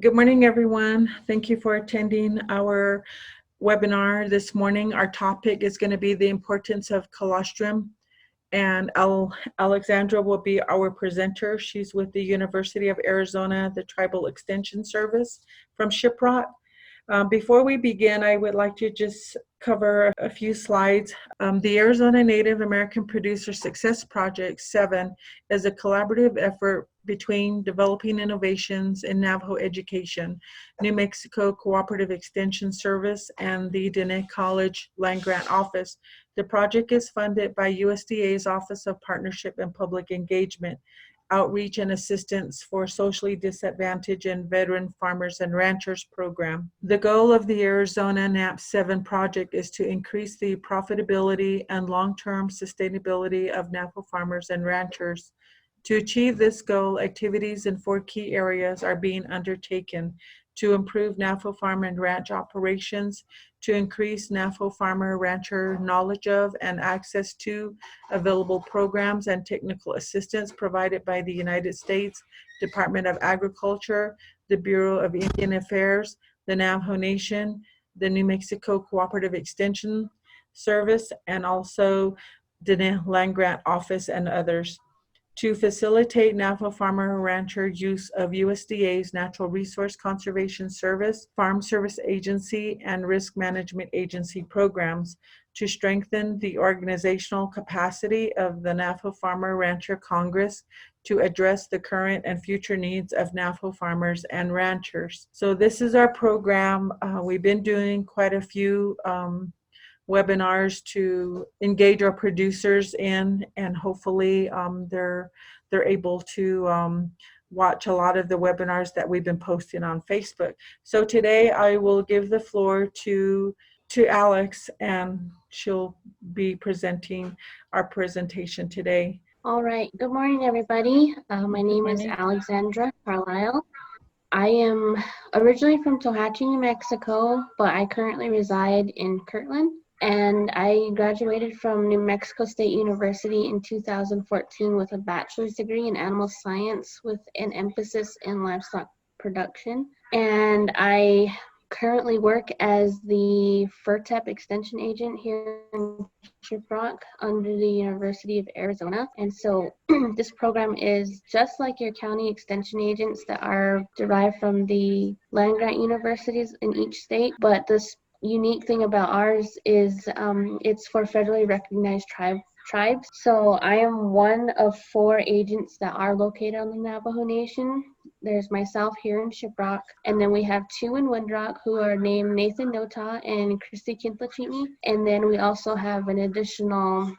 Good morning, everyone. Thank you for attending our webinar this morning. Our topic is going to be the importance of colostrum, and Alexandra will be our presenter. She's with the University of Arizona, the Tribal Extension Service from Shiprock. Before we begin, I would like to just cover a few slides. The Arizona Native American Producer Success Project 7 is a collaborative effort between Developing Innovations in Navajo Education, New Mexico Cooperative Extension Service, and the Diné College Land Grant Office. The project is funded by USDA's Office of Partnership and Public Engagement, Outreach and Assistance for Socially Disadvantaged and Veteran Farmers and Ranchers program. The goal of the Arizona NAP 7 project is to increase the profitability and long-term sustainability of Navajo farmers and ranchers. To achieve this goal, activities in 4 key areas are being undertaken: to improve Navajo farm and ranch operations, to increase Navajo farmer-rancher knowledge of and access to available programs and technical assistance provided by the United States Department of Agriculture, the Bureau of Indian Affairs, the Navajo Nation, the New Mexico Cooperative Extension Service, and also the Land Grant Office and others. To facilitate Navajo farmer-rancher use of USDA's Natural Resource Conservation Service, Farm Service Agency, and Risk Management Agency programs, to strengthen the organizational capacity of the Navajo Farmer-Rancher Congress to address the current and future needs of Navajo farmers and ranchers. So this is our program. We've been doing quite a few webinars to engage our producers in, and hopefully they're able to watch a lot of the webinars that we've been posting on Facebook. So today I will give the floor to Alex, and she'll be presenting our presentation today. All right. Good morning, everybody. My name is Alexandra Carlisle. I am originally from Tohatchi, New Mexico, but I currently reside in Kirtland. And I graduated from New Mexico State University in 2014 with a bachelor's degree in animal science with an emphasis in livestock production. And I currently work as the FRTEP extension agent here in Shiprock under the University of Arizona. And so this program is just like your county extension agents that are derived from the land grant universities in each state, but this unique thing about ours is it's for federally recognized tribes. So I am one of 4 agents that are located on the Navajo Nation. There's myself here in Shiprock, and then we have 2 in Windrock who are named Nathan Nota and Christy Kintlachini. And then we also have an additional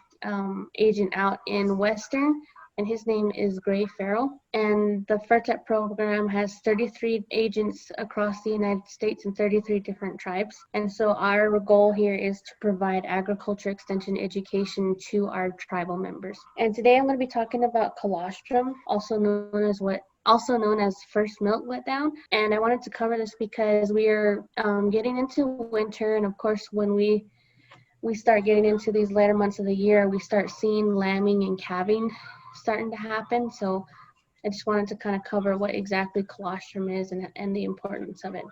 agent out in Western, and his name is Gray Farrell. And the FRTEP program has 33 agents across the United States and 33 different tribes. And so our goal here is to provide agriculture extension education to our tribal members. And today I'm going to be talking about colostrum, also known as first milk letdown. And I wanted to cover this because we are getting into winter, and of course when we start getting into these later months of the year, we start seeing lambing and calving starting to happen. So I just wanted to kind of cover what exactly colostrum is and the importance of it.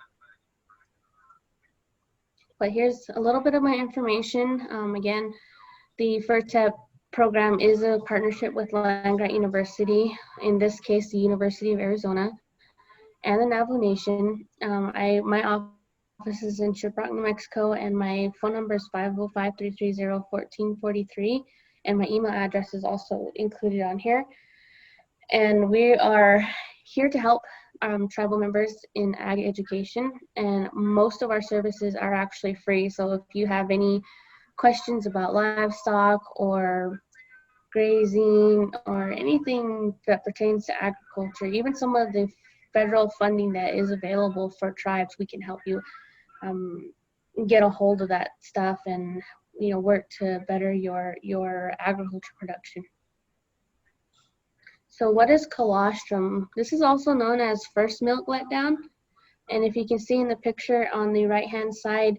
But here's a little bit of my information. Again, the FRTEP program is a partnership with Land Grant University, in this case the University of Arizona, and the Navajo Nation. My office is in Shiprock, New Mexico, and my phone number is 505-330-1443, and my email address is also included on here. And we are here to help tribal members in ag education, and most of our services are actually free. So if you have any questions about livestock or grazing or anything that pertains to agriculture, even some of the federal funding that is available for tribes, we can help you get a hold of that stuff and work to better your agriculture production. So what is colostrum? This is also known as first milk letdown. And if you can see in the picture on the right hand side,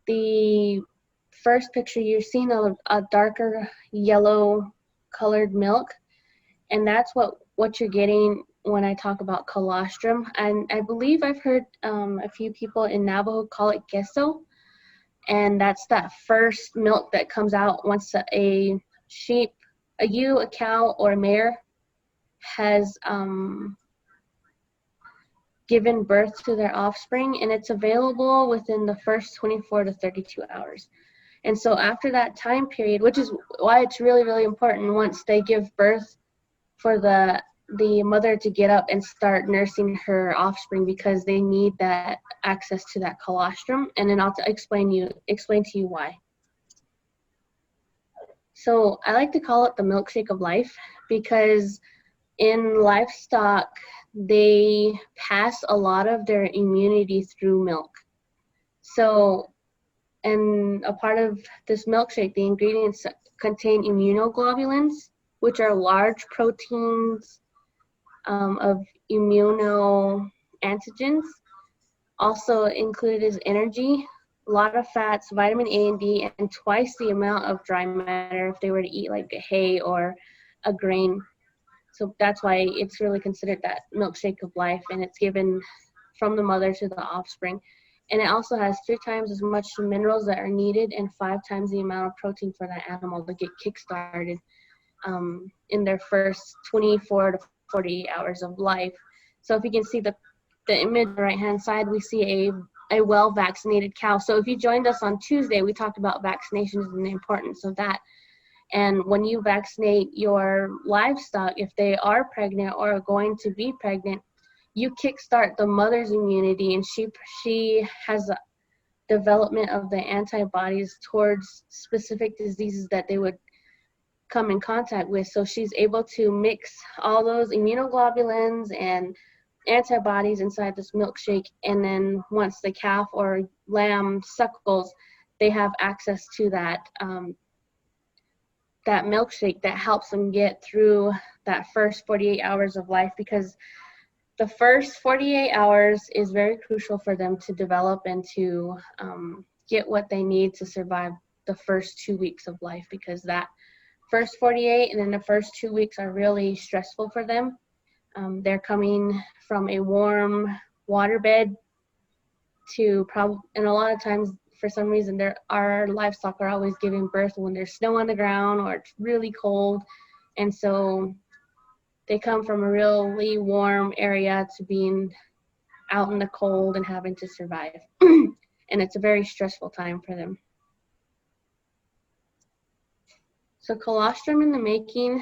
the first picture, you're seeing a darker yellow colored milk, and that's what you're getting when I talk about colostrum. And I believe I've heard a few people in Navajo call it queso. And that's that first milk that comes out once a sheep, a ewe, a cow, or a mare has given birth to their offspring, and it's available within the first 24 to 32 hours. And so after that time period, which is why it's really, really important once they give birth for the mother to get up and start nursing her offspring, because they need that access to that colostrum. And then I'll explain to you why. So I like to call it the milkshake of life, because in livestock, they pass a lot of their immunity through milk. So, and a part of this milkshake, the ingredients contain immunoglobulins, which are large proteins of immunoantigens. Also included is energy, a lot of fats, vitamin A and D, and twice the amount of dry matter if they were to eat like a hay or a grain. So that's why it's really considered that milkshake of life, and it's given from the mother to the offspring. And it also has 3 times as much minerals that are needed and 5 times the amount of protein for that animal to get kick-started in their first 24 to 48 hours of life. So if you can see the image on the right-hand side, we see a well-vaccinated cow. So if you joined us on Tuesday, we talked about vaccinations and the importance of that. And when you vaccinate your livestock, if they are pregnant or are going to be pregnant, you kickstart the mother's immunity, and she has a development of the antibodies towards specific diseases that they would come in contact with. So she's able to mix all those immunoglobulins and antibodies inside this milkshake, and then once the calf or lamb suckles, they have access to that that milkshake that helps them get through that first 48 hours of life, because the first 48 hours is very crucial for them to develop and to get what they need to survive the first 2 weeks of life, because that first 48 and then the first 2 weeks are really stressful for them. They're coming from a warm waterbed to and a lot of times, for some reason, our livestock are always giving birth when there's snow on the ground or it's really cold. And so they come from a really warm area to being out in the cold and having to survive. And it's a very stressful time for them. So colostrum in the making,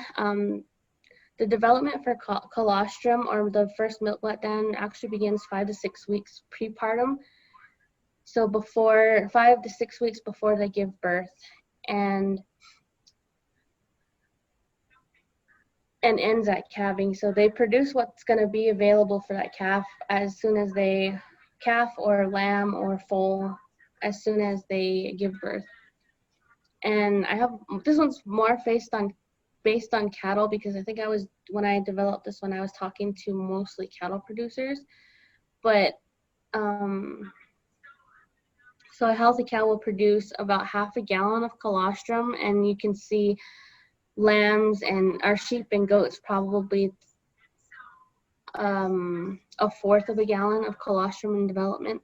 the development for colostrum, or the first milk letdown, actually begins 5 to 6 weeks prepartum. So 5 to 6 weeks before they give birth, and ends at calving. So they produce what's going to be available for that calf as soon as calf or lamb or foal, as soon as they give birth. And this one's more based on cattle, because I think when I developed this one, I was talking to mostly cattle producers. But so a healthy cow will produce about half a gallon of colostrum, and you can see lambs and our sheep and goats probably a fourth of a gallon of colostrum in development,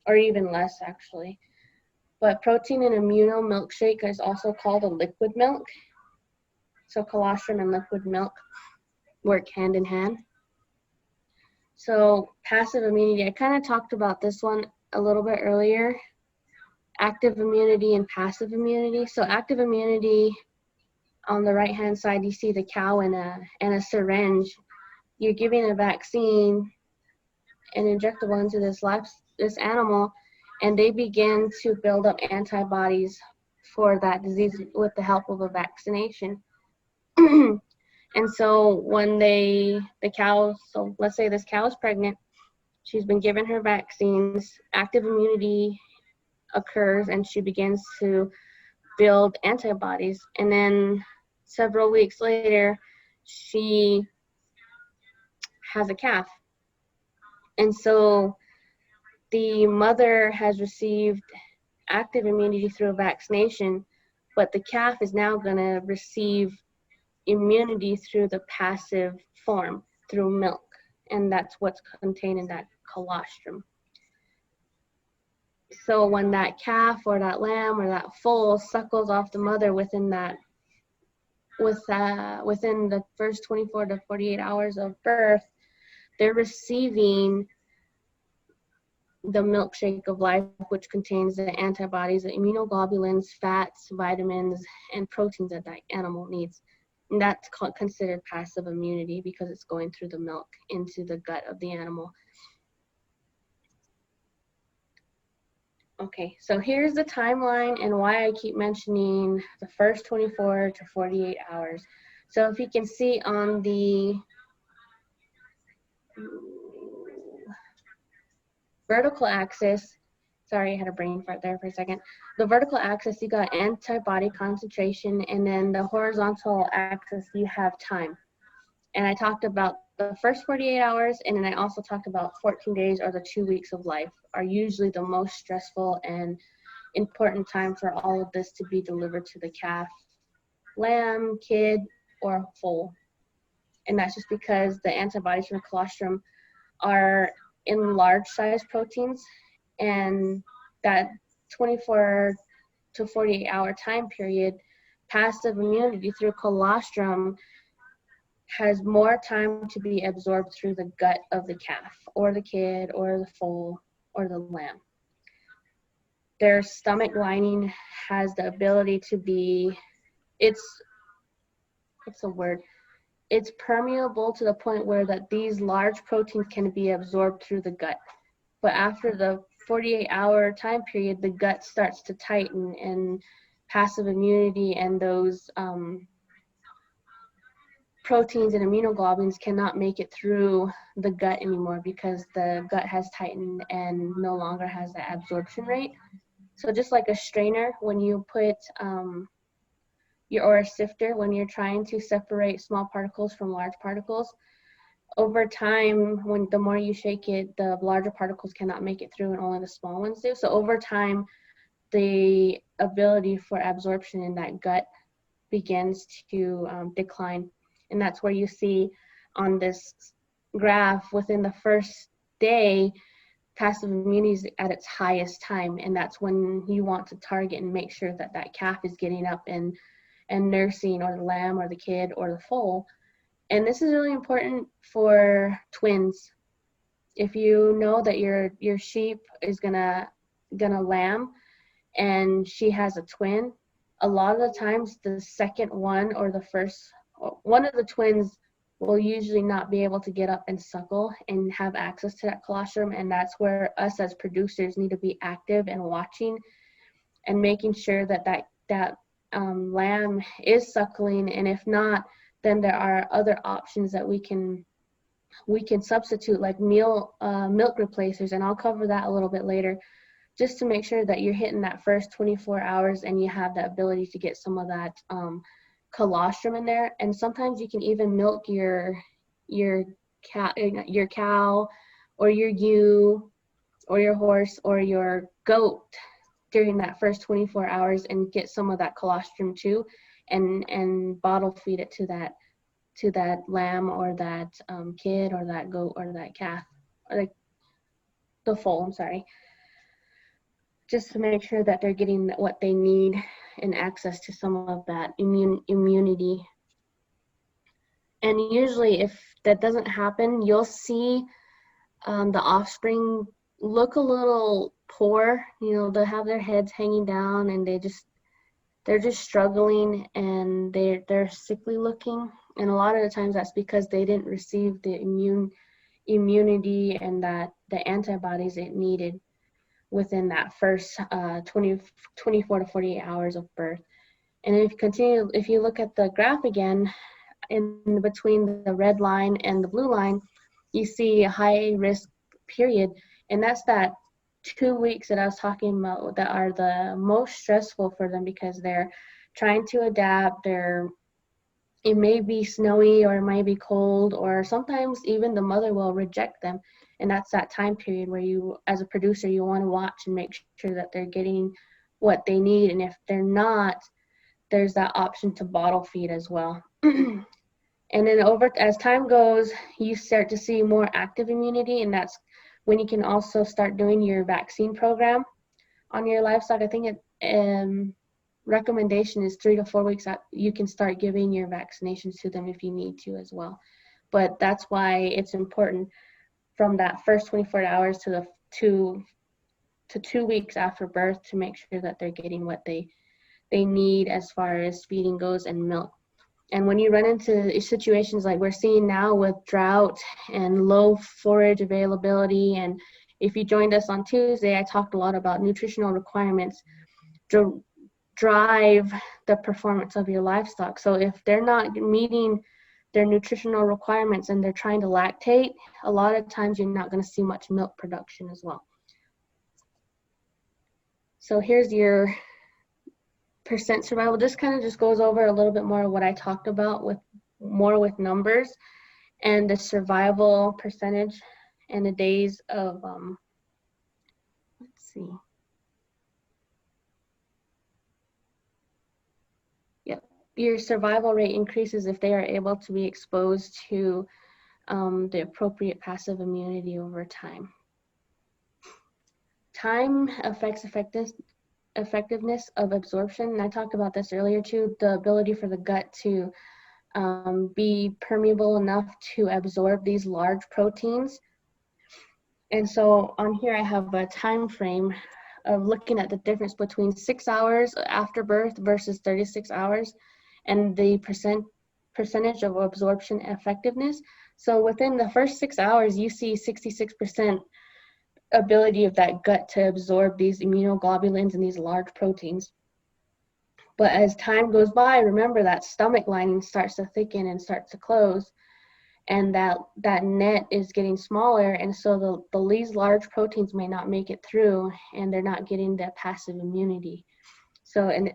or even less actually. But protein and immuno milkshake is also called a liquid milk. So colostrum and liquid milk work hand in hand. So passive immunity, I kind of talked about this one a little bit earlier. Active immunity and passive immunity. So active immunity, on the right hand side, you see the cow and a syringe. You're giving a vaccine, an injectable into this animal, and they begin to build up antibodies for that disease with the help of a vaccination. And so when so let's say this cow is pregnant, she's been given her vaccines, active immunity occurs, and she begins to build antibodies. And then several weeks later, she has a calf. And so the mother has received active immunity through a vaccination, but the calf is now going to receive immunity through the passive form, through milk. and that's what's contained in that colostrum. So when that calf or that lamb or that foal suckles off the mother within the first 24 to 48 hours of birth, they're receiving the Milkshake of Life, which contains the antibodies, the immunoglobulins, fats, vitamins, and proteins that that animal needs. And that's considered passive immunity because it's going through the milk into the gut of the animal. Okay, so here's the timeline and why I keep mentioning the first 24 to 48 hours. So if you can see on the vertical axis, sorry, I had a brain fart there for a second. The vertical axis, you got antibody concentration, and then the horizontal axis, you have time. And I talked about the first 48 hours, and then I also talked about 14 days or the 2 weeks of life are usually the most stressful and important time for all of this to be delivered to the calf, lamb, kid, or foal. And that's just because the antibodies from colostrum are in large size proteins, and that 24 to 48 hour time period, passive immunity through colostrum has more time to be absorbed through the gut of the calf or the kid or the foal or the lamb. Their stomach lining has the ability to be, it's permeable to the point where that these large proteins can be absorbed through the gut. But after the 48-hour time period, the gut starts to tighten, and passive immunity and those proteins and immunoglobulins cannot make it through the gut anymore because the gut has tightened and no longer has that absorption rate. So just like a strainer, when you put or a sifter, when you're trying to separate small particles from large particles, over time, when the more you shake it, the larger particles cannot make it through and only the small ones do. So over time, the ability for absorption in that gut begins to decline. And that's where you see on this graph, within the first day, passive immunity is at its highest time. And that's when you want to target and make sure that that calf is getting up and nursing, or the lamb or the kid or the foal. And this is really important for twins. If you know that your sheep is gonna lamb and she has a twin, a lot of the times the second one or the first one of the twins will usually not be able to get up and suckle and have access to that colostrum. And that's where us as producers need to be active and watching and making sure that that lamb is suckling. And if not, then there are other options that we can substitute, like milk replacers, and I'll cover that a little bit later, just to make sure that you're hitting that first 24 hours and you have the ability to get some of that colostrum in there. And sometimes you can even milk your cow or your ewe or your horse or your goat during that first 24 hours and get some of that colostrum too, and bottle feed it to that lamb or that kid or that goat or that calf, or the foal, I'm sorry, just to make sure that they're getting what they need and access to some of that immunity. And usually if that doesn't happen, you'll see the offspring look a little poor. They'll have their heads hanging down and they're just struggling, and they're sickly looking. And a lot of the times that's because they didn't receive the immunity and the antibodies it needed within that first 24 to 48 hours of birth. And if you look at the graph again, in between the red line and the blue line, you see a high risk period. And that's that 2 weeks that I was talking about that are the most stressful for them, because they're trying to adapt. It may be snowy or it might be cold, or sometimes even the mother will reject them. And that's that time period where you, as a producer, you want to watch and make sure that they're getting what they need. And if they're not, there's that option to bottle feed as well. And then as time goes, you start to see more active immunity, and that's when you can also start doing your vaccine program on your livestock. I think recommendation is 3 to 4 weeks out, you can start giving your vaccinations to them if you need to as well. But that's why it's important from that first 24 hours to the 2 weeks after birth to make sure that they're getting what they need as far as feeding goes and milk. And when you run into situations like we're seeing now with drought and low forage availability, and if you joined us on Tuesday, I talked a lot about nutritional requirements drive the performance of your livestock. So if they're not meeting their nutritional requirements and they're trying to lactate, a lot of times you're not going to see much milk production as well. So here's your percent survival. This kind of just goes over a little bit more of what I talked about with numbers and the survival percentage and the days of, let's see. Yep, your survival rate increases if they are able to be exposed to the appropriate passive immunity over time. Time affects effectiveness of absorption, and I talked about this earlier too, the ability for the gut to be permeable enough to absorb these large proteins. And so on here I have a time frame of looking at the difference between 6 hours after birth versus 36 hours and the percentage of absorption effectiveness. So within the first 6 hours, you see 66% ability of that gut to absorb these immunoglobulins and these large proteins. But as time goes by, remember that stomach lining starts to thicken and starts to close, and that net is getting smaller, and so these large proteins may not make it through, and they're not getting that passive immunity. So in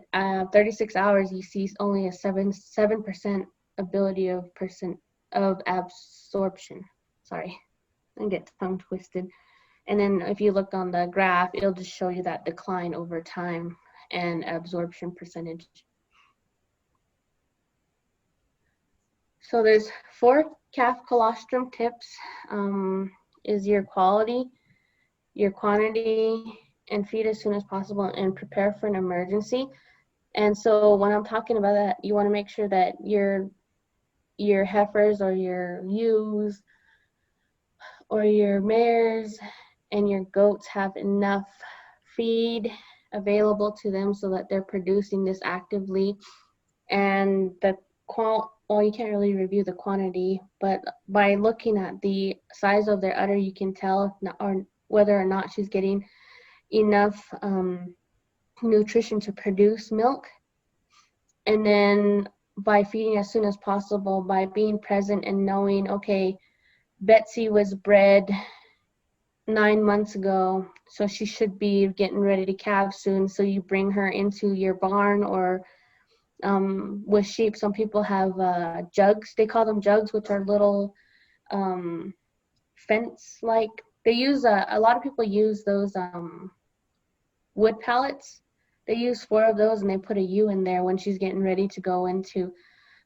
36 hours, you see only a 7% ability of absorption. Sorry, I get tongue twisted. And then if you look on the graph, it'll just show you that decline over time and absorption percentage. So there's 4 calf colostrum tips, is your quality, your quantity, and feed as soon as possible, and prepare for an emergency. And so when I'm talking about that, you want to make sure that your heifers or your ewes or your mares and your goats have enough feed available to them so that they're producing this actively. And well, you can't really review the quantity, but by looking at the size of their udder, you can tell whether or not she's getting enough nutrition to produce milk. And then by feeding as soon as possible, by being present and knowing, okay, Betsy was bred 9 months ago, so she should be getting ready to calve soon. So you bring her into your barn, or with sheep, some people have jugs. They call them jugs, which are little fence-like. They use a lot of people use those wood pallets. They use 4 of those, and they put a ewe in there when she's getting ready to go into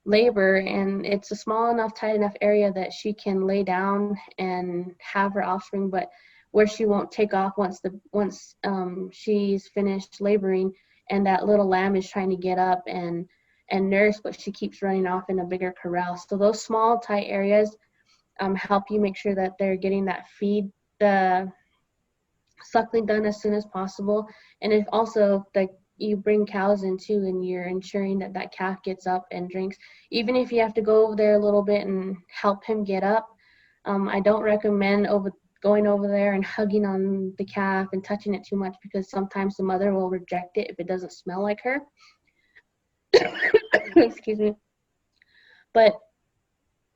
labor, and it's a small enough, tight enough area that she can lay down and have her offspring, but where she won't take off once she's finished laboring, and that little lamb is trying to get up and nurse, but she keeps running off in a bigger corral. So those small, tight areas help you make sure that they're getting that feed, the suckling done as soon as possible. And if also you bring cows in too, and you're ensuring that that calf gets up and drinks, even if you have to go over there a little bit and help him get up. I don't recommend going over there and hugging on the calf and touching it too much, because sometimes the mother will reject it if it doesn't smell like her. Excuse me. But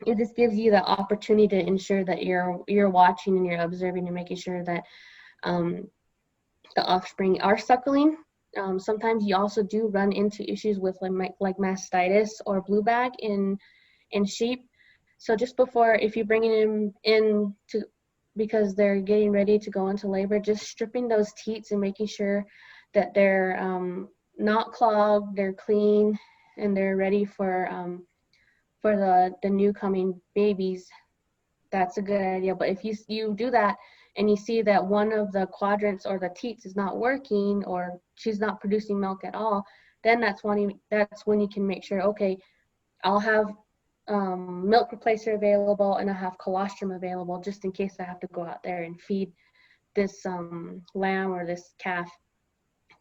it just gives you the opportunity to ensure that you're watching and you're observing and making sure that the offspring are suckling. Sometimes you also do run into issues with like mastitis or blue bag in sheep. So just before, if you're bringing them in because they're getting ready to go into labor, just stripping those teats and making sure that they're not clogged, they're clean, and they're ready for for the new coming babies, that's a good idea. But if you do that and you see that one of the quadrants or the teats is not working, or she's not producing milk at all, then that's when you can make sure, okay, I'll have milk replacer available, and I have colostrum available just in case I have to go out there and feed this lamb or this calf,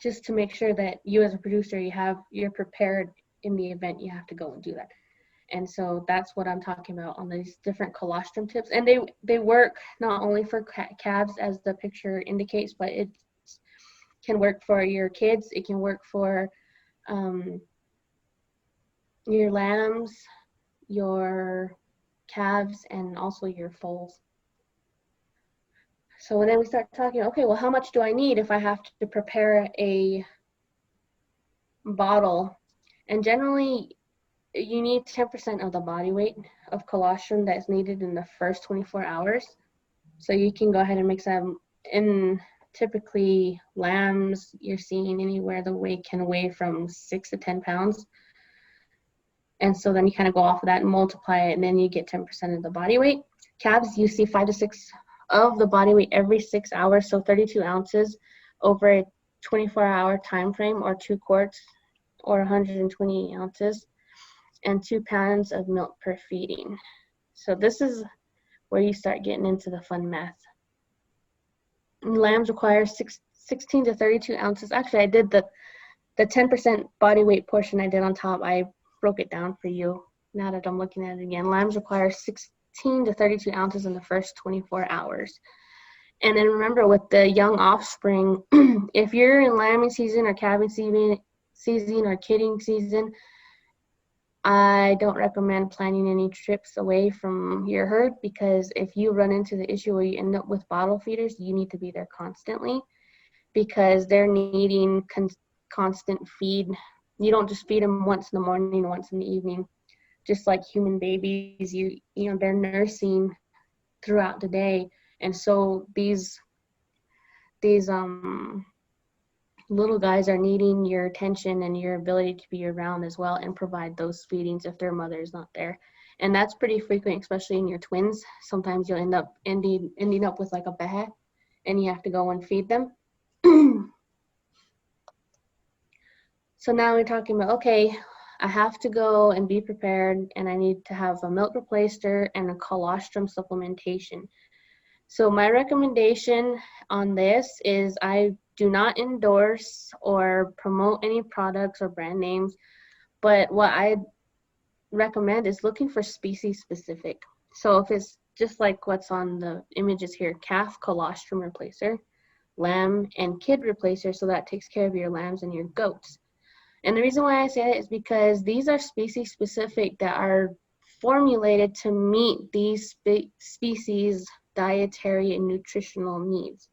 just to make sure that you as a producer, you're prepared in the event you have to go and do that. And so that's what I'm talking about on these different colostrum tips. And they work not only for calves, as the picture indicates, but it can work for your kids. It can work for your lambs, your calves, and also your foals. So then we start talking, okay, well, how much do I need if I have to prepare a bottle? And generally, you need 10% of the body weight of colostrum that's needed in the first 24 hours. So you can go ahead and mix them in. Typically, lambs, you're seeing anywhere the weight can weigh from 6 to 10 pounds. And so then you kind of go off of that and multiply it, and then you get 10% of the body weight. Calves, you see 5 to 6 of the body weight every 6 hours, so 32 ounces over a 24-hour time frame, or 2 quarts, or 120 ounces, and 2 pounds of milk per feeding. So this is where you start getting into the fun math. Lambs require 16 to 32 ounces. Actually, I did the 10% body weight portion I did on top. I broke it down for you now that I'm looking at it again. Lambs require 16 to 32 ounces in the first 24 hours. And then remember, with the young offspring, if you're in lambing season or calving season or kidding season, I don't recommend planning any trips away from your herd, because if you run into the issue where you end up with bottle feeders, you need to be there constantly, because they're needing constant feed. You don't just feed them once in the morning, once in the evening. Just like human babies, you know, they're nursing throughout the day. And so these little guys are needing your attention and your ability to be around as well, and provide those feedings if their mother is not there. And that's pretty frequent, especially in your twins. Sometimes you'll end up ending up with like a behe, and you have to go and feed them. So now we're talking about, okay, I have to go and be prepared, and I need to have a milk replacer and a colostrum supplementation. So my recommendation on this is, I do not endorse or promote any products or brand names, but what I recommend is looking for species specific. So if it's just like what's on the images here, calf colostrum replacer, lamb and kid replacer, so that takes care of your lambs and your goats. And the reason why I say that is because these are species specific that are formulated to meet these species dietary and nutritional needs.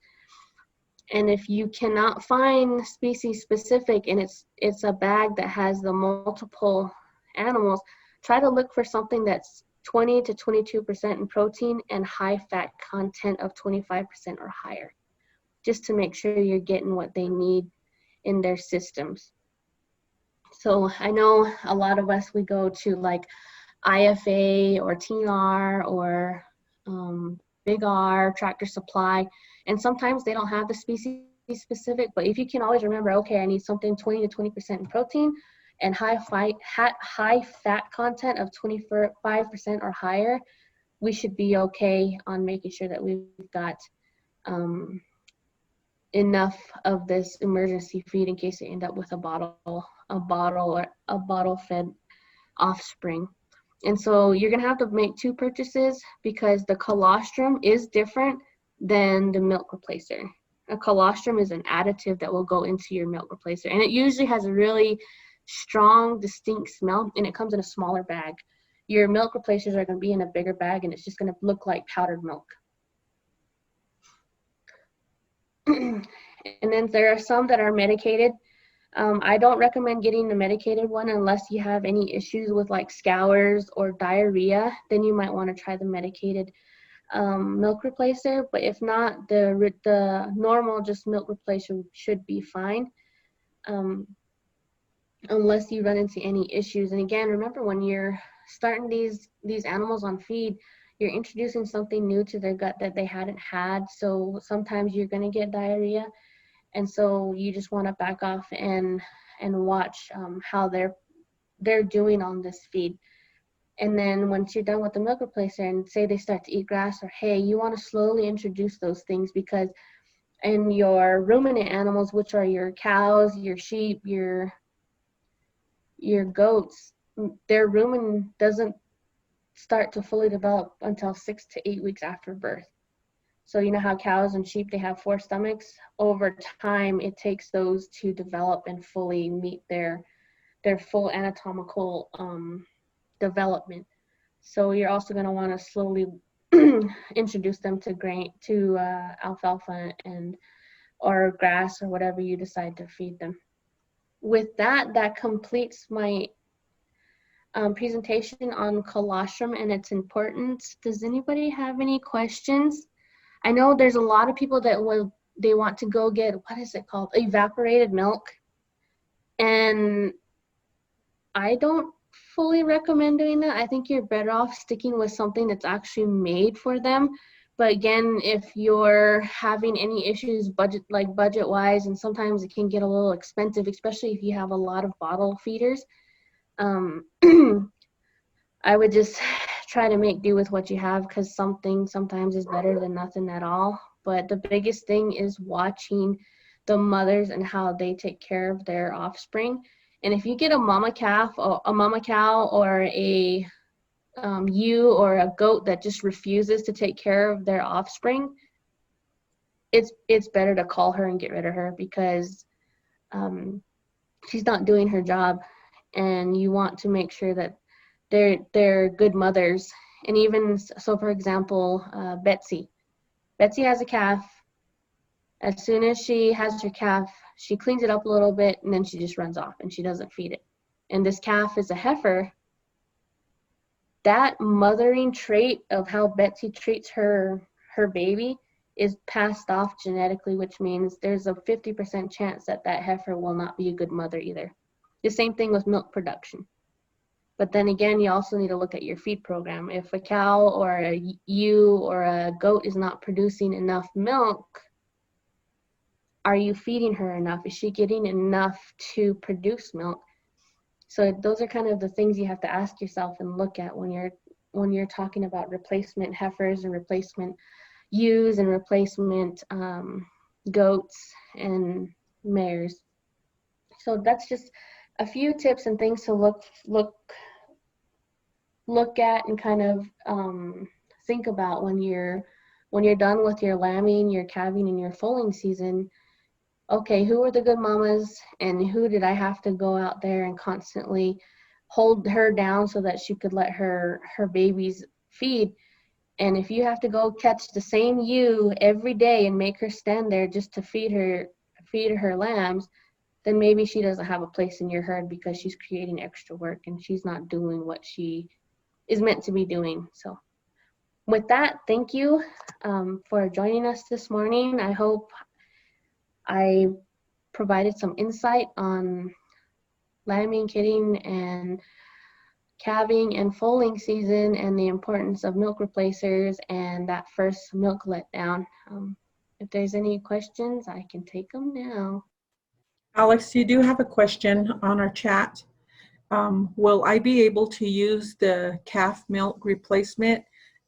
And if you cannot find species specific, and it's a bag that has the multiple animals, try to look for something that's 20 to 22% in protein and high fat content of 25% or higher, just to make sure you're getting what they need in their systems. So I know a lot of us, we go to like IFA or TNR or Big R, Tractor Supply, and sometimes they don't have the species specific, but if you can always remember, okay, I need something 20 to 20% in protein and high fat content of 25% or higher, we should be okay on making sure that we've got enough of this emergency feed in case they end up with a bottle fed offspring. And so you're gonna have to make 2 purchases, because the colostrum is different than the milk replacer. A colostrum is an additive that will go into your milk replacer, and it usually has a really strong, distinct smell, and it comes in a smaller bag. Your milk replacers are gonna be in a bigger bag, and it's just gonna look like powdered milk. And then there are some that are medicated. I don't recommend getting the medicated one unless you have any issues with like scours or diarrhea. Then you might want to try the medicated milk replacer. But if not, the normal just milk replacer should be fine, unless you run into any issues. And again, remember, when you're starting these animals on feed, you're introducing something new to their gut that they hadn't had. So sometimes you're going to get diarrhea, and so you just want to back off and watch how they're doing on this feed. And then once you're done with the milk replacer and say they start to eat grass or hay, you want to slowly introduce those things, because in your ruminant animals, which are your cows, your sheep, your goats, their rumen doesn't start to fully develop until 6 to 8 weeks after birth. So you know how cows and sheep, they have 4 stomachs? Over time, it takes those to develop and fully meet their full anatomical development. So you're also going to want to slowly introduce them to alfalfa or grass or whatever you decide to feed them. With that completes my presentation on colostrum and its importance. Does anybody have any questions? I know there's a lot of people that they want to go get, what is it called? Evaporated milk. And I don't fully recommend doing that. I think you're better off sticking with something that's actually made for them. But again, if you're having any issues budget wise, and sometimes it can get a little expensive, especially if you have a lot of bottle feeders, I would just try to make do with what you have, because something sometimes is better than nothing at all. But the biggest thing is watching the mothers and how they take care of their offspring. And if you get a mama cow or a ewe or a goat that just refuses to take care of their offspring, it's better to call her and get rid of her, because she's not doing her job. And you want to make sure that they're good mothers. And even so, for example, Betsy has a calf. As soon as she has her calf, she cleans it up a little bit, and then she just runs off and she doesn't feed it. And this calf is a heifer. That mothering trait of how Betsy treats her baby is passed off genetically, which means there's a 50% chance that heifer will not be a good mother either. The same thing with milk production. But then again, you also need to look at your feed program. If a cow or a ewe or a goat is not producing enough milk, are you feeding her enough? Is she getting enough to produce milk? So those are kind of the things you have to ask yourself and look at when you're talking about replacement heifers and replacement ewes and replacement goats and mares. So that's just a few tips and things to look at and kind of think about when you're done with your lambing, your calving, and your foaling season. Okay, who are the good mamas, and who did I have to go out there and constantly hold her down so that she could let her babies feed? And if you have to go catch the same ewe every day and make her stand there just to feed her lambs, then maybe she doesn't have a place in your herd, because she's creating extra work and she's not doing what she is meant to be doing. So with that, thank you for joining us this morning. I hope I provided some insight on lambing, kidding, and calving and foaling season, and the importance of milk replacers and that first milk letdown. If there's any questions, I can take them now. Alex, you do have a question on our chat. Will I be able to use the calf milk replacement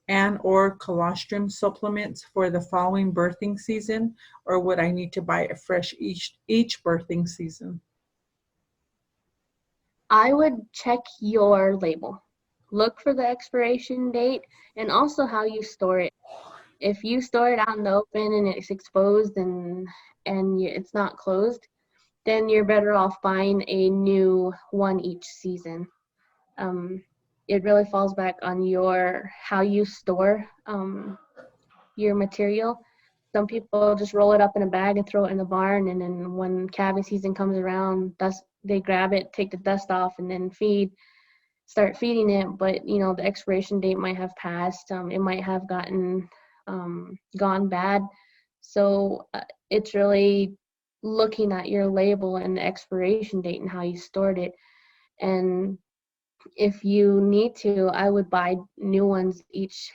and or colostrum supplements for the following birthing season, or would I need to buy it fresh each birthing season? I would check your label. Look for the expiration date and also how you store it. If you store it out in the open and it's exposed and it's not closed, then you're better off buying a new one each season. It really falls back on how you store your material. Some people just roll it up in a bag and throw it in the barn, and then when calving season comes around, they grab it, take the dust off, and then start feeding it. But the expiration date might have passed. It might have gone bad. So it's really looking at your label and the expiration date and how you stored it, and if you need to, I would buy new ones each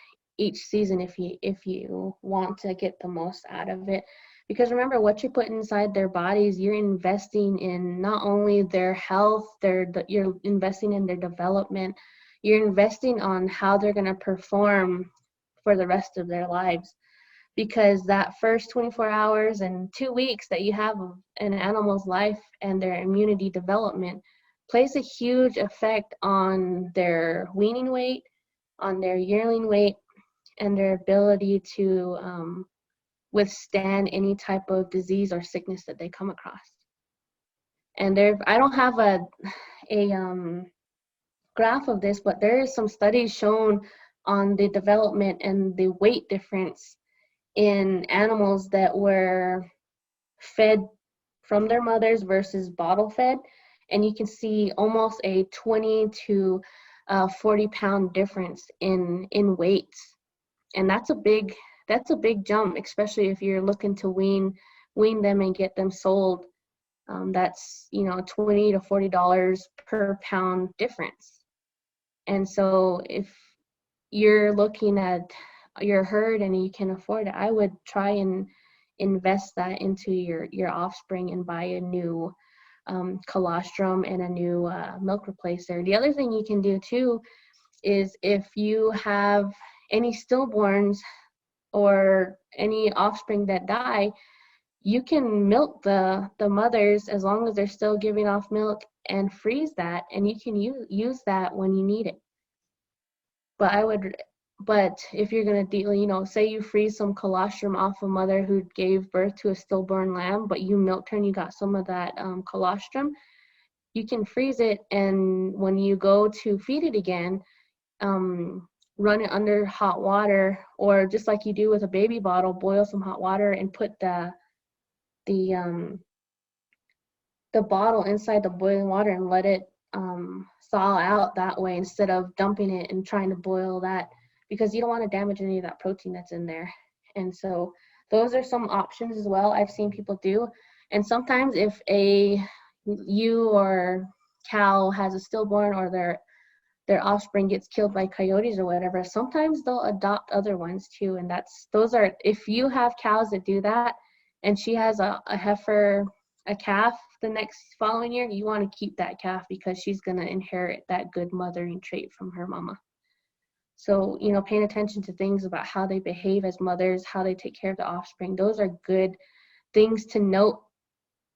season if you want to get the most out of it. Because remember, what you put inside their bodies, you're investing in not only their health, you're investing in their development, you're investing on how they're going to perform for the rest of their lives. Because that first 24 hours and 2 weeks that you have of an animal's life and their immunity development plays a huge effect on their weaning weight, on their yearling weight, and their ability to withstand any type of disease or sickness that they come across. And I don't have a graph of this, but there is some studies shown on the development and the weight difference in animals that were fed from their mothers versus bottle fed, and you can see almost a 20 to 40 pound difference in weights, and that's a big jump, especially if you're looking to wean them and get them sold. That's $20 to $40 per pound difference. And so if you're looking at your herd and you can afford it, I would try and invest that into your offspring and buy a new colostrum and a new milk replacer. The other thing you can do too is if you have any stillborns or any offspring that die, you can milk the mothers as long as they're still giving off milk and freeze that, and you can use that when you need it. But if you're gonna deal, say you freeze some colostrum off a mother who gave birth to a stillborn lamb, but you milked her and you got some of that colostrum, you can freeze it, and when you go to feed it again, run it under hot water, or just like you do with a baby bottle, boil some hot water and put the bottle inside the boiling water and let it thaw out that way, instead of dumping it and trying to boil that, because you don't want to damage any of that protein that's in there. And so those are some options as well I've seen people do. And sometimes if a ewe or cow has a stillborn, or their offspring gets killed by coyotes or whatever, sometimes they'll adopt other ones too. And if you have cows that do that, and she has a heifer, a calf the next following year, you want to keep that calf because she's going to inherit that good mothering trait from her mama. So, paying attention to things about how they behave as mothers, how they take care of the offspring, those are good things to note.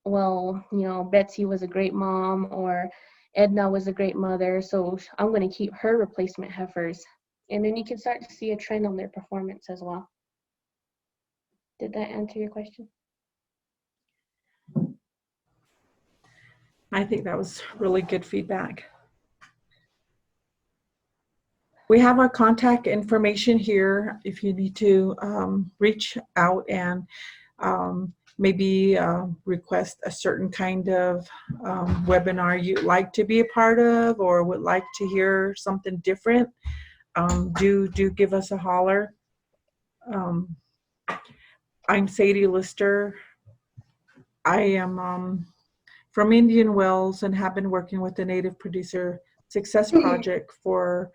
Well, Betsy was a great mom, or Edna was a great mother, so I'm going to keep her replacement heifers. And then you can start to see a trend on their performance as well. Did that answer your question? I think that was really good feedback. We have our contact information here if you need to reach out and maybe request a certain kind of webinar you'd like to be a part of, or would like to hear something different. Do give us a holler. I'm Sadie Lister. I am from Indian Wells and have been working with the Native Producer Success Project for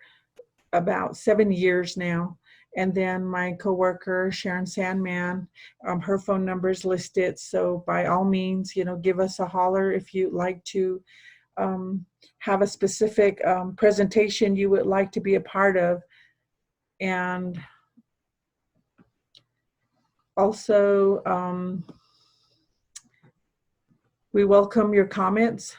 about 7 years now. And then my coworker, Sharon Sandman, her phone number is listed. So by all means, give us a holler if you'd like to have a specific presentation you would like to be a part of. And also, we welcome your comments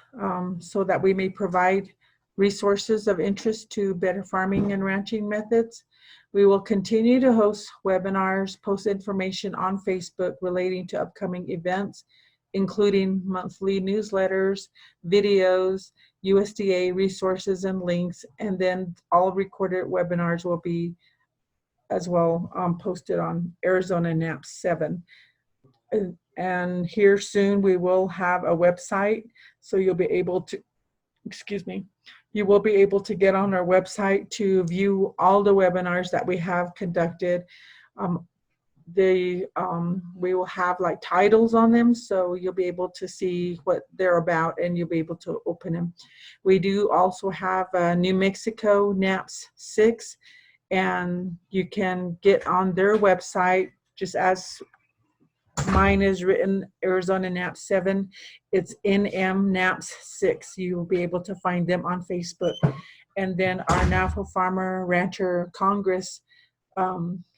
so that we may provide resources of interest to better farming and ranching methods. We will continue to host webinars, post information on Facebook relating to upcoming events, including monthly newsletters, videos, USDA resources and links, and then all recorded webinars will be as well posted on Arizona NAP 7. And here soon we will have a website, so you'll be able to, you will be able to get on our website to view all the webinars that we have conducted. we will have like titles on them, so you'll be able to see what they're about and you'll be able to open them. We do also have New Mexico NAPS 6, and you can get on their website just as mine is written, Arizona NAPS 7. It's NM NAPS 6. You will be able to find them on Facebook. And then our Navajo Farmer Rancher Congress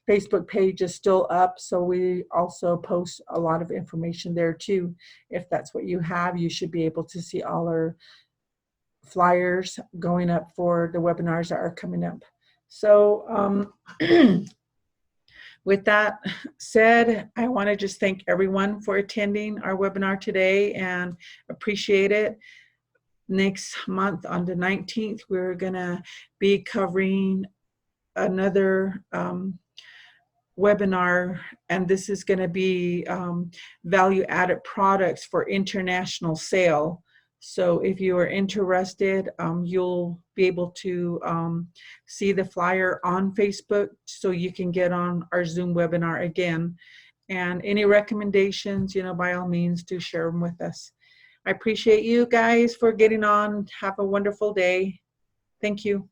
Facebook page is still up, so we also post a lot of information there too. If that's what you have, you should be able to see all our flyers going up for the webinars that are coming up. So with that said, I want to just thank everyone for attending our webinar today and appreciate it. Next month on the 19th, we're going to be covering another webinar, and this is going to be value-added products for international sale. So if you are interested, you'll be able to see the flyer on Facebook so you can get on our Zoom webinar again. And any recommendations, by all means, do share them with us. I appreciate you guys for getting on. Have a wonderful day. Thank you.